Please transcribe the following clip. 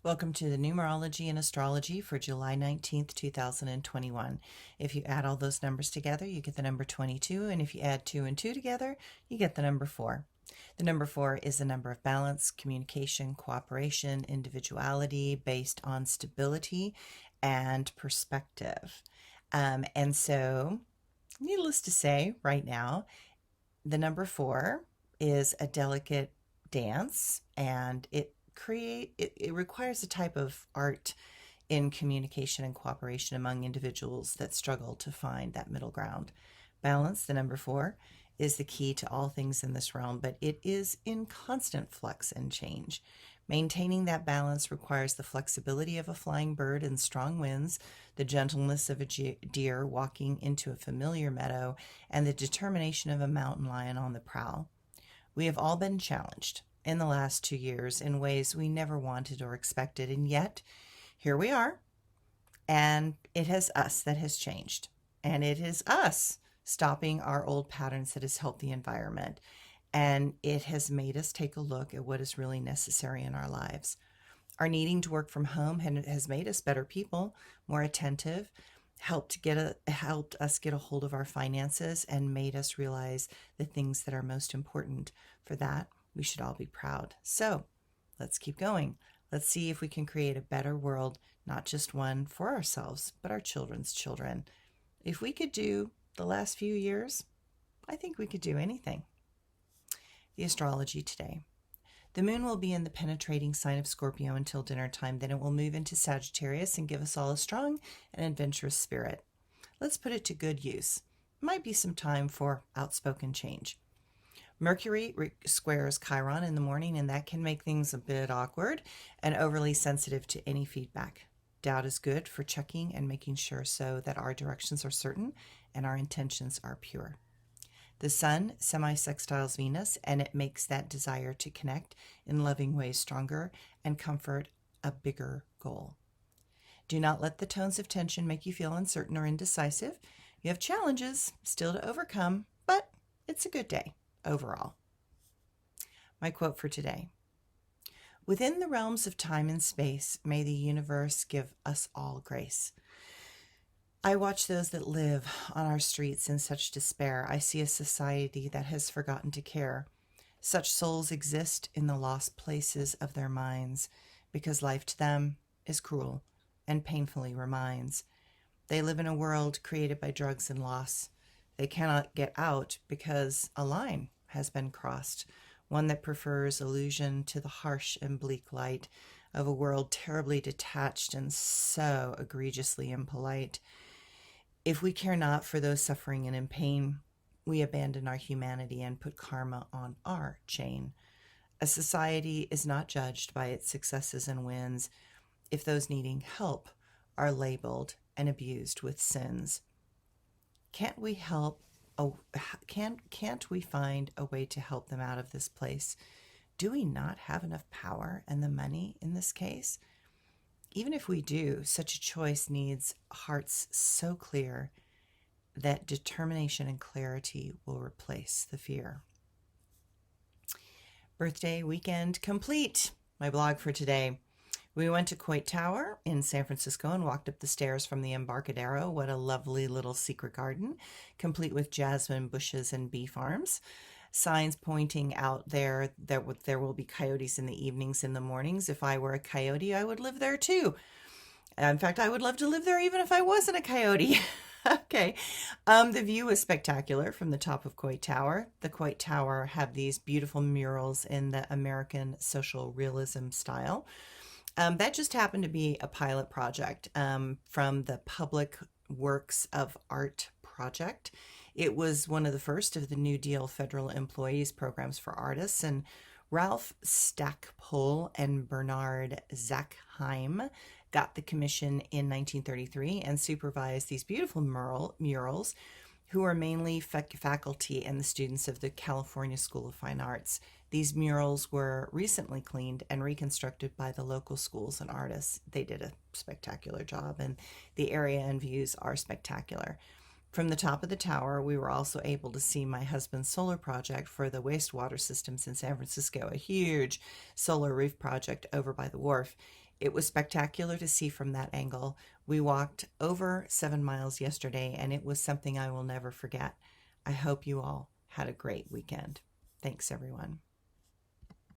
Welcome to the Numerology and Astrology for July 19th, 2021. If you add all those numbers together, you get the number 22, and if you add 2 and 2 together, you get the number 4. The number 4 is the number of balance, communication, cooperation, individuality based on stability and perspective. And so, needless to say, right now, the number 4 is a delicate dance, and it requires a type of art in communication and cooperation among individuals that struggle to find that middle ground. Balance, the number 4, is the key to all things in this realm, but it is in constant flux and change. Maintaining that balance requires the flexibility of a flying bird in strong winds, the gentleness of a deer walking into a familiar meadow, and the determination of a mountain lion on the prowl. We have all been challenged in the last 2 years in ways we never wanted or expected, and yet here we are, and it is us that has changed, and it is us stopping our old patterns that has helped the environment, and it has made us take a look at what is really necessary in our lives. Our needing to work from home has made us better people, more attentive, helped us get a hold of our finances, and made us realize the things that are most important. For that, we should all be proud. So let's keep going. Let's see if we can create a better world, not just one for ourselves, but our children's children. If we could do the last few years, I think we could do anything. The astrology today. The moon will be in the penetrating sign of Scorpio until dinner time. Then it will move into Sagittarius and give us all a strong and adventurous spirit. Let's put it to good use. Might be some time for outspoken change. Mercury squares Chiron in the morning, and that can make things a bit awkward and overly sensitive to any feedback. Doubt is good for checking and making sure so that our directions are certain and our intentions are pure. The sun semi-sextiles Venus, and it makes that desire to connect in loving ways stronger and comfort a bigger goal. Do not let the tones of tension make you feel uncertain or indecisive. You have challenges still to overcome, but it's a good day overall. My quote for today. Within the realms of time and space, may the universe give us all grace. I watch those that live on our streets in such despair. I see a society that has forgotten to care. Such souls exist in the lost places of their minds because life to them is cruel and painfully reminds. They live in a world created by drugs and loss. They cannot get out because a line has been crossed, one that prefers illusion to the harsh and bleak light of a world terribly detached and so egregiously impolite. If we care not for those suffering and in pain, we abandon our humanity and put karma on our chain. A society is not judged by its successes and wins if those needing help are labeled and abused with sins. Can't we find a way to help them out of this place? Do we not have enough power and the money in this case? Even if we do, such a choice needs hearts so clear that determination and clarity will replace the fear. Birthday weekend complete. My blog for today. We went to Coit Tower in San Francisco and walked up the stairs from the Embarcadero. What a lovely little secret garden, complete with jasmine bushes and bee farms. Signs pointing out there that there will be coyotes in the evenings and the mornings. If I were a coyote, I would live there too. In fact, I would love to live there even if I wasn't a coyote. Okay. The view is spectacular from the top of Coit Tower. The Coit Tower have these beautiful murals in the American social realism style. That just happened to be a pilot project from the Public Works of Art project. It was one of the first of the New Deal federal employees programs for artists, and Ralph Stackpole and Bernard Zackheim got the commission in 1933 and supervised these beautiful murals, who are mainly faculty and the students of the California School of Fine Arts. These murals were recently cleaned and reconstructed by the local schools and artists. They did a spectacular job, and the area and views are spectacular. From the top of the tower, we were also able to see my husband's solar project for the wastewater systems in San Francisco, a huge solar roof project over by the wharf. It was spectacular to see from that angle. We walked over 7 miles yesterday, and it was something I will never forget. I hope you all had a great weekend. Thanks, everyone.